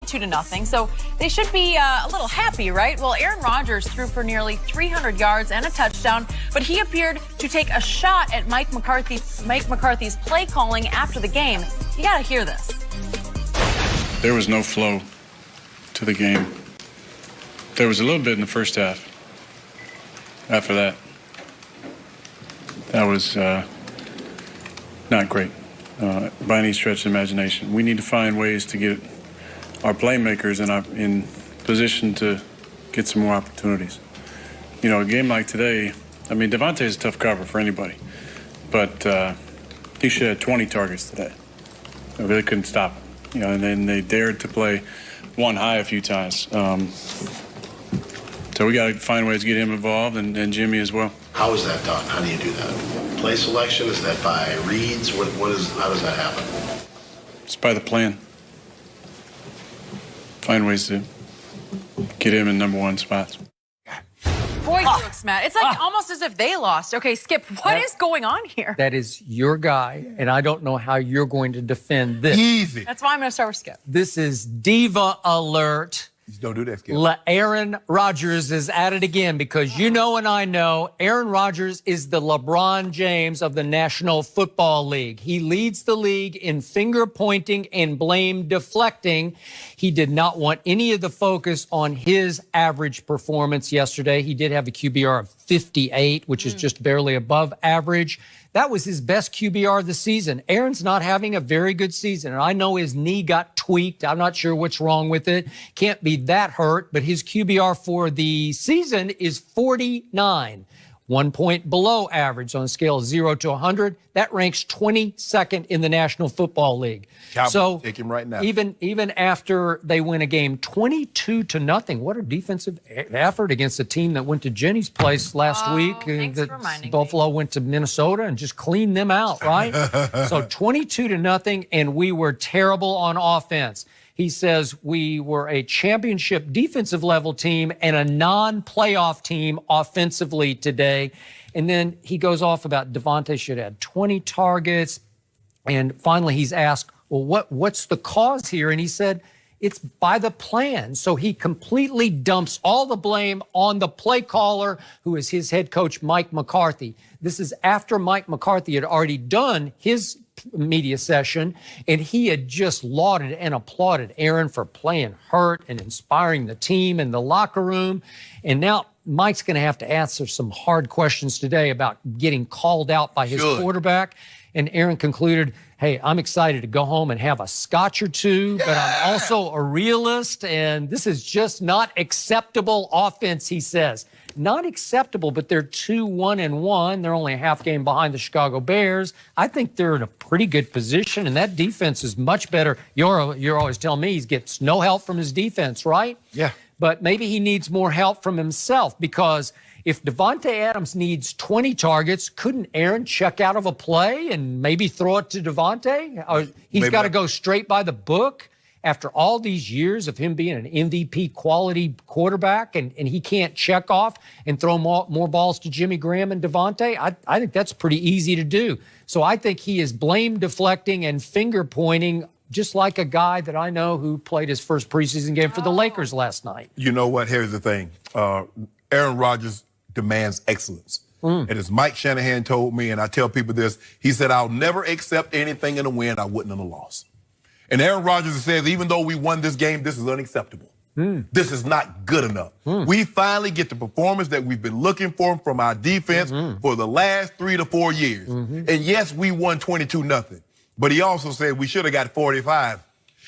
22-0, so they should be a little happy, right? Well, Aaron Rodgers threw for nearly 300 yards and a touchdown, but he appeared to take a shot at Mike McCarthy's play calling after the game. You got to hear this. There was no flow to the game. There was a little bit in the first half. After that, that was not great by any stretch of the imagination. We need to find ways to get our playmakers in position to get some more opportunities. You know, a game like today, I mean, Devontae is a tough cover for anybody, but he should have 20 targets today. They really couldn't stop him. You know, and then they dared to play one high a few times. So we got to find ways to get him involved and Jimmy as well. How is that done? How do you do that? Play selection? Is that by reads? How does that happen? It's by the plan. Find ways to get him in #1 spots. Boy, he looks mad. It's like almost as if they lost. Okay, Skip, what is going on here? That is your guy, and I don't know how you're going to defend this. Easy. That's why I'm going to start with Skip. This is diva alert. Don't do that, Skip. Aaron Rodgers is at it again because you know and I know Aaron Rodgers is the LeBron James of the National Football League. He leads the league in finger pointing and blame deflecting. He did not want any of the focus on his average performance yesterday. He did have a QBR of 58, which is just barely above average. That was his best QBR of the season. Aaron's not having a very good season, and I know his knee got tweaked. I'm not sure what's wrong with it. Can't be that hurt, but his QBR for the season is 49, 1 point below average on a scale of 0 to 100. That ranks 22nd in the National Football League. Cowboys so take him right now. Even after they win a game 22-0, what a defensive effort against a team that went to Jenny's place last week. Thanks for reminding Buffalo went to Minnesota and just cleaned them out, right? So 22-0, and we were terrible on offense. He says we were a championship defensive level team and a non-playoff team offensively today. And then he goes off about Devontae should have 20 targets. And finally, he's asked, well, what's the cause here? And he said, it's by the plan. So he completely dumps all the blame on the play caller, who is his head coach, Mike McCarthy. This is after Mike McCarthy had already done his media session, and he had just lauded and applauded Aaron for playing hurt and inspiring the team in the locker room. And now Mike's going to have to answer some hard questions today about getting called out by his quarterback. And Aaron concluded, hey, I'm excited to go home and have a scotch or two, but I'm also a realist, and this is just not acceptable offense, he says. Not acceptable, but they're 2-1-1. They're only a half game behind the Chicago Bears. I think they're in a pretty good position, and that defense is much better. You're always telling me he gets no help from his defense, right? Yeah. But maybe he needs more help from himself, because if Davante Adams needs 20 targets, couldn't Aaron check out of a play and maybe throw it to Davante? Or he's got to go straight by the book after all these years of him being an MVP quality quarterback, and he can't check off and throw more balls to Jimmy Graham and Davante? I think that's pretty easy to do. So I think he is blame deflecting and finger pointing, just like a guy that I know who played his first preseason game for the Lakers last night. You know what? Here's the thing. Aaron Rodgers demands excellence. And as Mike Shanahan told me, and I tell people this, he said, I'll never accept anything in a win I wouldn't in a loss. And Aaron Rodgers says, even though we won this game, this is unacceptable. This is not good enough. We finally get the performance that we've been looking for from our defense for the last 3 to 4 years. And yes, we won 22-0. But he also said we should have got 45.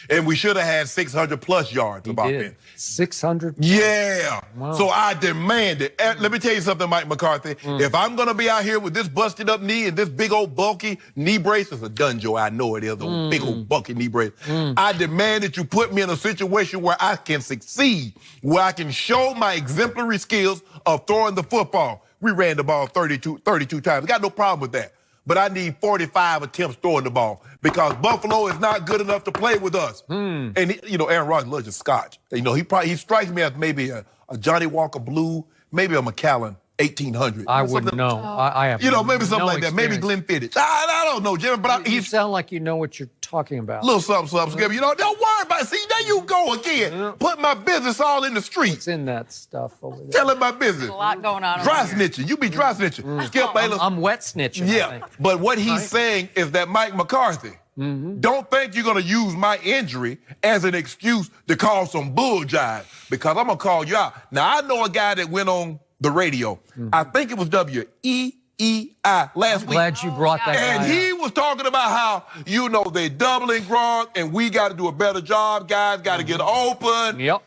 And we should have had 600-plus yards of offense. 600? Yeah. Wow. So I demand it. Let me tell you something, Mike McCarthy. If I'm going to be out here with this busted-up knee and this big old bulky knee brace, it's a gun, Joe. I know it is, a big old bulky knee brace. I demand that you put me in a situation where I can succeed, where I can show my exemplary skills of throwing the football. We ran the ball 32 times. Got no problem with that. But I need 45 attempts throwing the ball because Buffalo is not good enough to play with us. And, Aaron Rodgers loves his scotch. He strikes me as maybe a Johnny Walker Blue, maybe a McAllen 1800. I wouldn't know. I have maybe something like that. Maybe Glenfiddich. I don't know, Jim, but you sound like you know what you're talking talking about? Little something, Skip. You know, don't worry about it. See, there you go again. Put my business all in the streets. What's in that stuff over there? Telling my business. A lot going on. Dry over here. snitching. You be dry snitching. Skip Bayless. I'm wet snitching. I Yeah, think. but what he's saying is that Mike McCarthy, don't think you're going to use my injury as an excuse to call some bull jive, because I'm going to call you out. Now, I know a guy that went on the radio. I think it was WEEI last week. Glad you brought that And guy he up. was talking about how, you know, they doubling Gronk and we got to do a better job. Guys got to get open. Yep.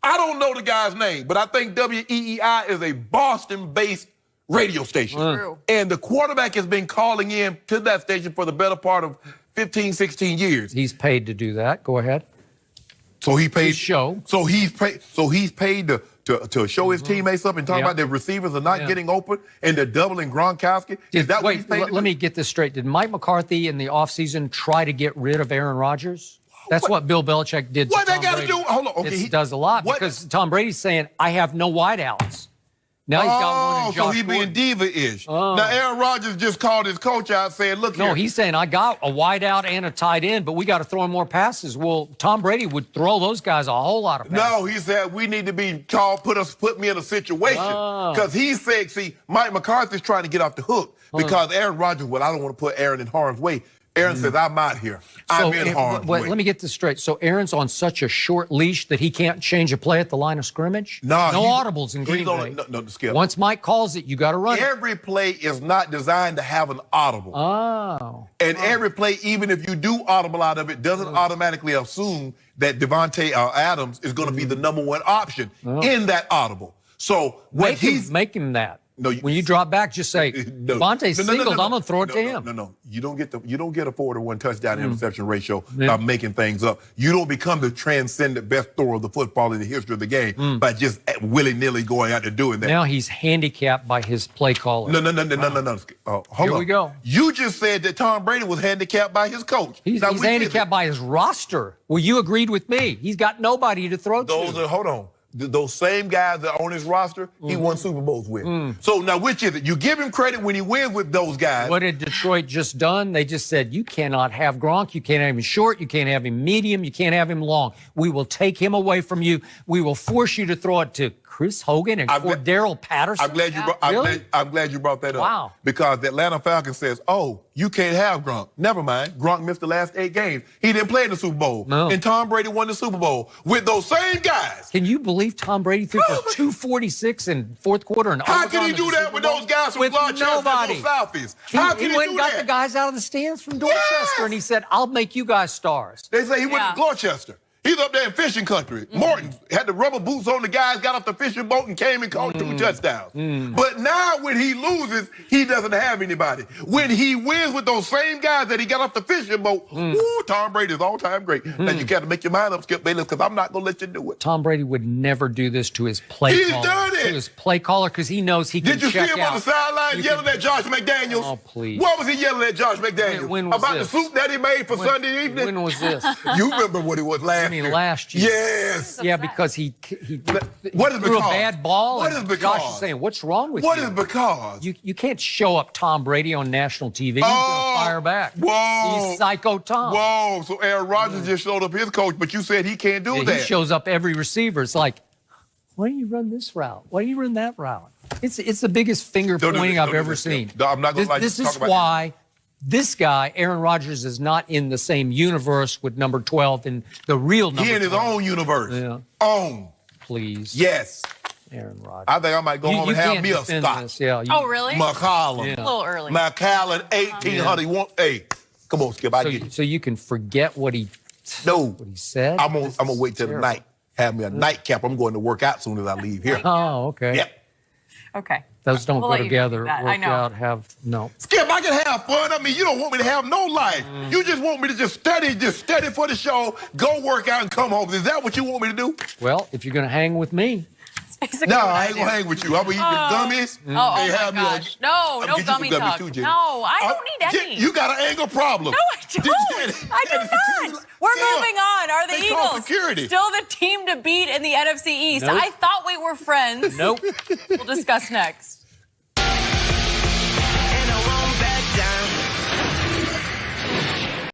I don't know the guy's name, but I think WEEI is a Boston-based radio station. True. And the quarterback has been calling in to that station for the better part of 15, 16 years. He's paid to do that. Go ahead. So he paid His show. So he's paid to show his teammates up and talk Yep. about the receivers are not Yeah. getting open and they're doubling Gronkowski. Is that what he's paid to do? Let me get this straight. Did Mike McCarthy in the offseason try to get rid of Aaron Rodgers? That's what Bill Belichick did to What Tom they got to Brady. do? Hold on. Okay, It does a lot what- because Tom Brady's saying, I have no wideouts. Now he's got one in so Josh he being Gordon. diva-ish. Oh. Now, Aaron Rodgers just called his coach out saying, look No, here. he's saying, I got a wideout and a tight end, but we got to throw in more passes. Well, Tom Brady would throw those guys a whole lot of passes. No, he said we need to be called, put me in a situation. Oh. Because he said, see, Mike McCarthy's trying to get off the hook because Aaron Rodgers, well, I don't want to put Aaron in harm's way. Aaron says, I'm out here. I'm in harm's way. Let me get this straight. So Aaron's on such a short leash that he can't change a play at the line of scrimmage? No, No he's- audibles in Green he's on Bay. it. No, Skip. Once Mike calls it, you got to run it. Every play is not designed to have an audible. Oh. And every play, even if you do audible out of it, doesn't automatically assume that Devontae Adams is going to be the number one option in that audible. So what Make him that. No, when you drop back, just say, Devontae's singled, I'm going to throw it to him. No. You don't get a 4-to-1 touchdown interception ratio by making things up. You don't become the transcendent best thrower of the football in the history of the game by just willy-nilly going out and doing that. Now he's handicapped by his play caller. No. Hold Here on. we go. You just said that Tom Brady was handicapped by his coach. He's Now, we handicapped by his roster. Well, you agreed with me. He's got nobody to throw to. Hold on. Those same guys that are on his roster, he won Super Bowls with. So now, which is it? You give him credit when he wins with those guys. What had Detroit just done? They just said, you cannot have Gronk. You can't have him short. You can't have him medium. You can't have him long. We will take him away from you. We will force you to throw it to Chris Hogan and Cordero Patterson. I'm glad you brought that up. Wow. Because the Atlanta Falcons says, oh, you can't have Gronk. Never mind. Gronk missed the last 8 games. He didn't play in the Super Bowl. No. And Tom Brady won the Super Bowl with those same guys. Can you believe Tom Brady threw for 246 in fourth quarter? And How can he do that with those guys from with Gloucester nobody? and those Southies? How can he went do and got that? the guys out of the stands from Dorchester, and he said, I'll make you guys stars. They say he went to Gloucester. He's up there in fishing country. Morton had the rubber boots on. The guys got off the fishing boat and came and caught 2 touchdowns. But now when he loses, he doesn't have anybody. When he wins with those same guys that he got off the fishing boat, woo, Tom Brady is all-time great. Now you got to make your mind up, Skip Bayless, because I'm not going to let you do it. Tom Brady would never do this to his play He's caller. done it. To his play caller, because he knows he can Did you see check him out. on the sideline yelling at Josh McDaniels? Oh, please. What was he yelling at Josh McDaniels? When was About this? the soup that he made for Sunday evening? When was this? You remember what it was last year. Last year. Yes. Yeah, because he What is threw a because? bad ball. What and is Josh because? is saying, what's wrong with What you? is because? You can't show up Tom Brady on national TV. He's going to fire back. Whoa. He's Psycho Tom. Whoa. So Aaron Rodgers just showed up his coach, but you said he can't do Yeah, that. he shows up every receiver. It's like, why don't you run this route? Why don't you run that route? It's the biggest finger pointing I've ever seen. I'm not going to This is why this guy, Aaron Rodgers, is not in the same universe with number 12 and the real number 12. He in his own universe. Yeah. Own. Please. Yes. Aaron Rodgers. I think I might go home and have me a stock. This. Yeah, Oh, really? McCollum. Yeah. A little early. McCallan, 1800. Hey, come on, Skip. I get you. So you can forget what he said? I'm gonna wait till the night. Have me a nightcap. I'm going to work out as soon as I leave here. Oh, okay. Yep. Okay. Those don't We'll go let you do together. that. I Work know. out, no. Skip, I can have fun. I mean, you don't want me to have no life. You just want me to just study for the show, go work out and come home. Is that what you want me to do? Well, if you're going to hang with me, Basically No, what I ain't do. gonna hang with you. I'm gonna eat the gummies. Oh, oh They my have me on- gosh. No, I'll no get you some gummy gummies talk. too, Jenny. No, I don't need any. You got an anger problem. No, I don't. I do not. We're moving on. Are the They call Eagles security. still the team to beat in the NFC East? Nope. I thought we were friends. nope. We'll discuss next.